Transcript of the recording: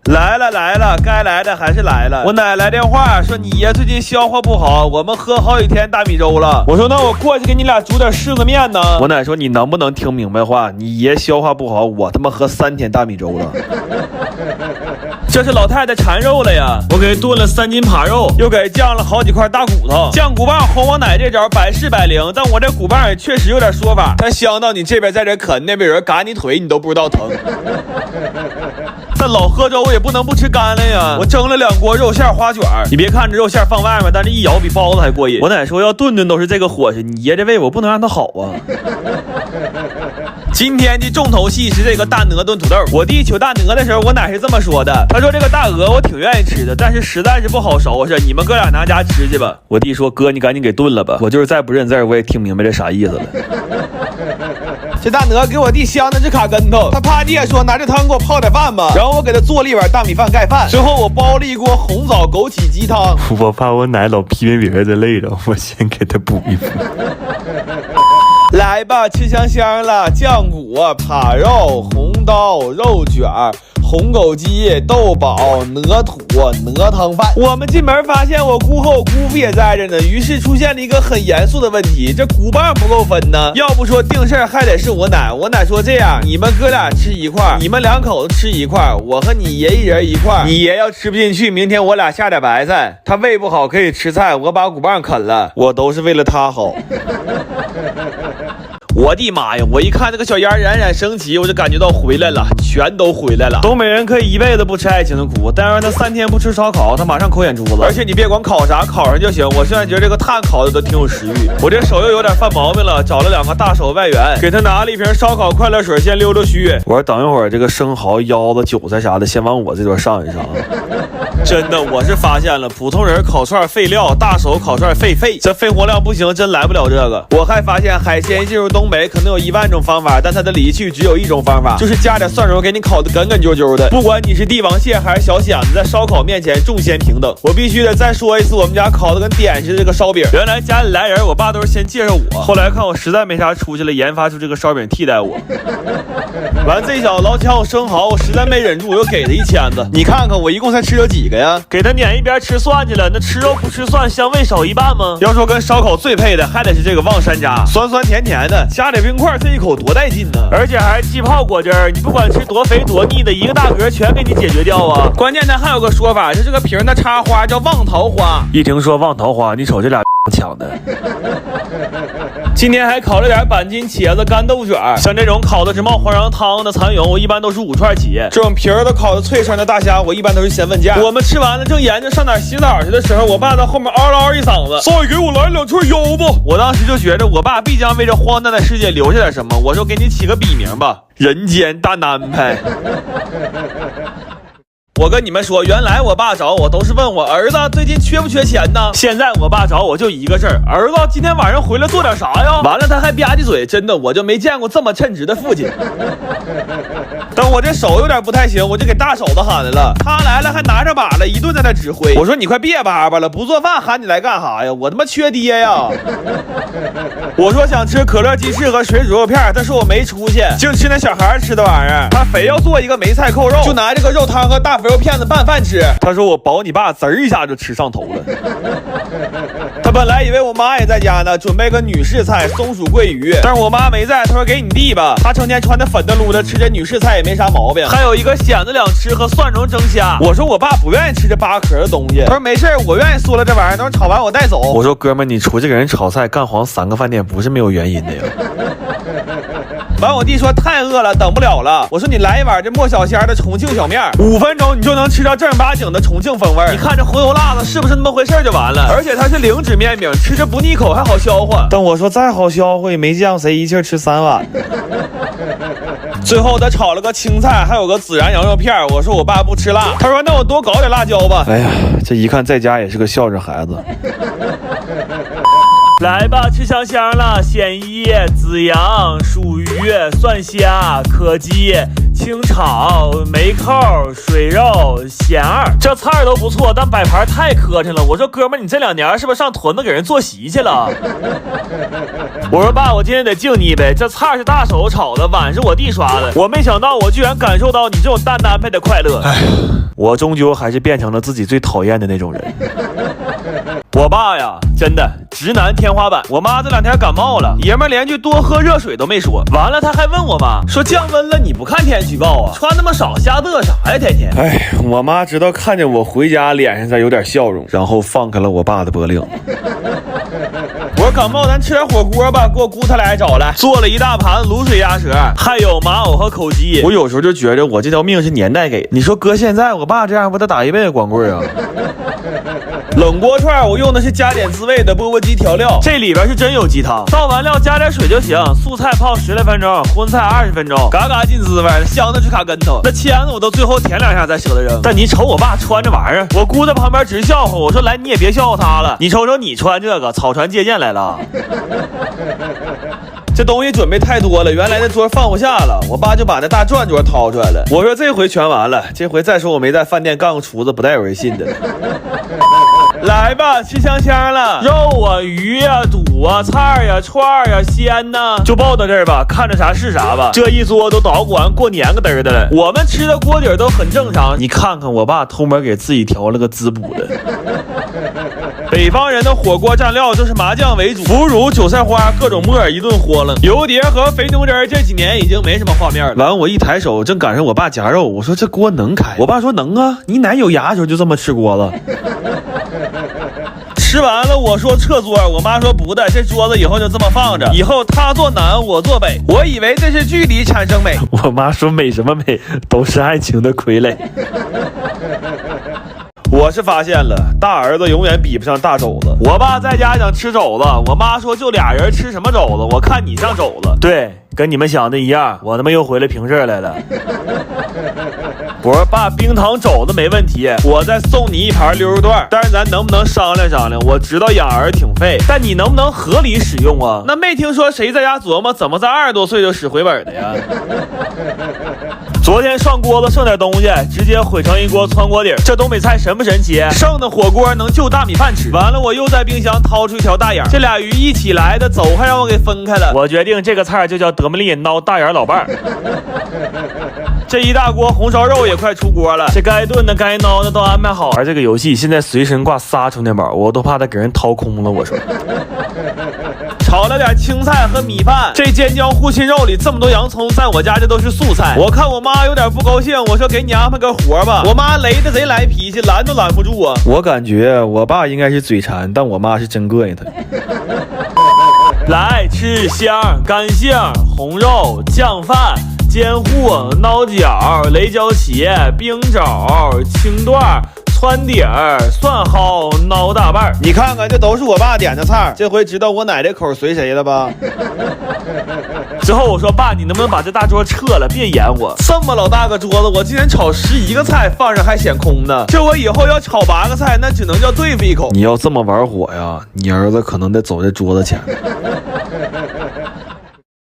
来了，该来的还是来了。我奶来电话说你爷最近消化不好，我们喝好几天大米粥了。我说那我过去给你俩煮点柿子面呢。我奶说你能不能听明白话？你爷消化不好，我他妈喝3天大米粥了。这是老太太馋肉了呀，我给炖了3斤扒肉，又给酱了好几块大骨头。酱骨棒哄我奶这招百试百灵，但我这骨棒也确实有点说法，它香到你这边在这啃，那边有人嘎你腿，你都不知道疼。但老喝粥也不能不吃干了呀，我蒸了2锅肉馅花卷，你别看这肉馅放外面，但是一咬比包子还过瘾。我奶说要顿顿都是这个伙食，你爷这胃我不能让他好啊。今天的重头戏是这个大鹅炖土豆。我弟求大鹅的时候，我奶是这么说的，他说这个大鹅我挺愿意吃的，但是实在是不好收拾，你们哥俩拿家吃去吧。我弟说哥你赶紧给炖了吧，我就是再不认字我也听明白这啥意思了。这大鹅给我弟香的是卡跟头，他怕爹说拿这汤给我泡点饭吧，然后我给他做了一碗大米饭盖饭，之后我煲了一锅红枣枸杞鸡汤。我怕我奶老批评别人的累着，我先给他补一补。来吧，吃香香了，酱骨、扒肉、红刀、肉卷、红枸杞、豆宝、鹅土、鹅汤饭。我们进门发现我姑和我姑父也在这呢，于是出现了一个很严肃的问题，这骨棒不够分呢。要不说定事儿还得是我奶，我奶说这样，你们哥俩吃一块，你们2口子吃一块，我和你爷一人一块。你爷要吃不进去，明天我俩下点白菜。他胃不好可以吃菜，我把骨棒啃了，我都是为了他好。我的妈呀！我一看这个小烟冉冉升起，我就感觉到回来了，全都回来了。东北人可以一辈子不吃爱情的苦，但让他3天不吃烧烤，他马上抠眼珠子。而且你别管烤啥，烤上就行。我现在觉得这个炭烤的都挺有食欲。我这手又有点犯毛病了，找了2个大手外援，给他拿了一瓶烧烤快乐水，先溜溜须。我说等一会儿这个生蚝、腰子、韭菜啥的，先往我这段上一上。真的，我是发现了，普通人烤串废料，大手烤串废，这肺活量不行，真来不了这个。我还发现海鲜进入东北可能有1万种方法，但它的离去只有一种方法，就是加点蒜蓉给你烤得梗梗啾啾的。不管你是帝王蟹还是小蚬子，在烧烤面前众先平等。我必须得再说一次，我们家烤的跟点似的这个烧饼，原来家里来人，我爸都是先介绍我，后来看我实在没啥出息了，研发出这个烧饼替代我。完这一小子老抢我生蚝，我实在没忍住，我又给他1签子。你看看我一共才吃了几个呀？给他撵一边吃蒜去了，那吃肉不吃蒜，香味少一半吗？要说跟烧烤最配的，还得是这个望山楂，酸酸甜甜的，加点冰块，这一口多带劲呢！而且还是气泡果汁儿，你不管吃多肥多腻的，一个大格全给你解决掉啊！关键它还有个说法，是这个瓶的插花叫望桃花。一听说望桃花，你瞅这俩抢的。今天还烤了点板筋、茄子、干豆卷，像这种烤的直冒黄瓤汤的蚕蛹，我一般都是5串起；这种皮儿都烤的脆脆的大虾，我一般都是先问价。我们吃完了，正研究上哪洗澡去的时候，我爸在后面嗷嗷一嗓子：“再给我来2串腰子！”我当时就觉得我爸必将为这荒诞的世界留下点什么，我说给你起个笔名吧，人间大安排。我跟你们说，原来我爸找我都是问我儿子最近缺不缺钱呢？现在我爸找我就一个事儿，儿子今天晚上回来做点啥呀？完了他还吧唧嘴，真的我就没见过这么称职的父亲。等我这手有点不太行，我就给大手子喊来了，他来了还拿着把了，一顿在那指挥。我说你快别叭叭了，不做饭喊你来干啥呀？我他妈缺爹呀！我说想吃可乐鸡翅和水煮肉片，他说我没出息，净吃那小孩吃的玩意儿，他非要做一个梅菜扣肉，就拿这个肉汤和大肥肉片子拌饭吃。他说我保你爸滋儿一下就吃上头了。他本来以为我妈也在家呢，准备个女士菜松鼠桂鱼，但是我妈没在，他说给你弟吧，他成天穿的粉的撸的，吃这女士菜也没啥毛病。还有一个蚬子2吃和蒜蓉蒸虾。我说我爸不愿意吃这8壳的东西，他说没事，我愿意嗦了这玩意儿，等会炒完我带走。我说哥们，你出去给人炒菜干黄3个饭店不是没有原因的呀。完我弟说太饿了，等不了了。我说你来一碗这莫小仙的重庆小面，5分钟你就能吃到正儿八经的重庆风味。你看这红油辣子是不是那么回事就完了？而且它是0脂面饼，吃着不腻口还好消化。但我说再好消化也没见过谁一气吃3碗。最后他炒了个青菜，还有个孜然羊肉片。我说我爸不吃辣，他说那我多搞点辣椒吧。哎呀，这一看在家也是个孝顺孩子。来吧，吃香香了，鲜叶、紫阳、薯鱼、蒜虾、柯基、清炒、梅扣、水肉、咸二，这菜都不错，但摆盘太磕碜了。我说哥们儿，你这2年是不是上屯子给人做席去了？我说爸，我今天得敬你一杯，这菜是大手炒的，碗是我弟刷的，我没想到我居然感受到你这种单安排的快乐。哎，我终究还是变成了自己最讨厌的那种人。我爸呀，真的直男天花板。我妈这2天感冒了，爷们连句多喝热水都没说，完了他还问我妈说降温了你不看天气预报啊，穿那么少瞎嘚啥呀天天。哎，我妈直到看见我回家脸上才有点笑容，然后放开了我爸的脖领。我说感冒咱吃点火锅吧，给我姑他俩找来，做了一大盘卤水鸭舌，还有马藕和口鸡。我有时候就觉着我这条命是年代给的，你说搁现在我爸这样不得打一辈子光棍啊。冷锅串我用的是加点滋味的钵钵鸡调料，这里边是真有鸡汤，倒完料加点水就行。素菜泡10来分钟，荤菜20分钟，嘎嘎进滋味，香的直卡跟头。那签子我都最后舔2下才舍得扔。但你瞅我爸穿这玩意儿，我姑在旁边直笑话我说来你也别笑话他了，你瞅瞅你穿这个草船借箭来了。这东西准备太多了，原来那桌放不下了，我爸就把那大转桌掏出来了。我说这回全完了，这回再说我没在饭店干过厨子，不带有人信的。来吧，吃香香了，肉啊、鱼啊、肚啊、菜呀、串呀、鲜呐，就报到这儿吧，看着啥是啥吧。这一桌都捣鼓完过年个嘚的了，我们吃的锅底都很正常。你看看我爸偷摸给自己调了个滋补的。北方人的火锅蘸料就是麻酱为主，腐乳、韭菜花、各种沫一顿豁了。油碟和肥牛汁这几年已经没什么画面了。完，我一抬手正赶上我爸夹肉，我说这锅能开？我爸说能啊，你奶有牙的时候就这么吃锅了。吃完了，我说撤桌，我妈说不的，这桌子以后就这么放着，以后他坐南，我坐北。我以为这是距离产生美，我妈说美什么美，都是爱情的傀儡。我是发现了，大儿子永远比不上大肘子。我爸在家想吃肘子，我妈说就俩人吃什么肘子，我看你像肘子。对，跟你们想的一样，我他妈又回来平事来了。我说爸，冰糖肘子没问题，我再送你一盘溜肉段，但是咱能不能商量商量？我知道养儿挺费，但你能不能合理使用啊？那没听说谁在家琢磨怎么在20多岁就使回本的呀？昨天涮锅子剩点东西，直接毁成一锅汆锅底。这东北菜神不神奇？剩的火锅能就大米饭吃。完了，我又在冰箱掏出一条大眼，这俩鱼一起来的，走还让我给分开了。我决定这个菜就叫德玛丽捞大眼老伴儿。这一大锅红烧肉也快出锅了，这该炖的该捞的都安排好。而这个游戏现在随身挂仨充电宝，我都怕他给人掏空了。我说炒了点青菜和米饭，这尖椒护心肉里这么多洋葱，在我家这都是素菜。我看我妈有点不高兴，我说给你安排个活吧。我妈雷的贼来脾气，拦都拦不住啊。我感觉我爸应该是嘴馋，但我妈是真膈应他。来吃香、干杏、红肉、酱饭、煎糊、孬角、雷椒茄、冰肘、青段、汆底儿、蒜蒿、孬大瓣。你看看，这都是我爸点的菜，这回知道我奶这口随谁了吧？之后我说爸，你能不能把这大桌撤了，别演我。这么老大个桌子，我今天炒11个菜，放上还显空呢。这我以后要炒8个菜，那只能叫对付一口。你要这么玩火呀，你儿子可能得走这桌子前。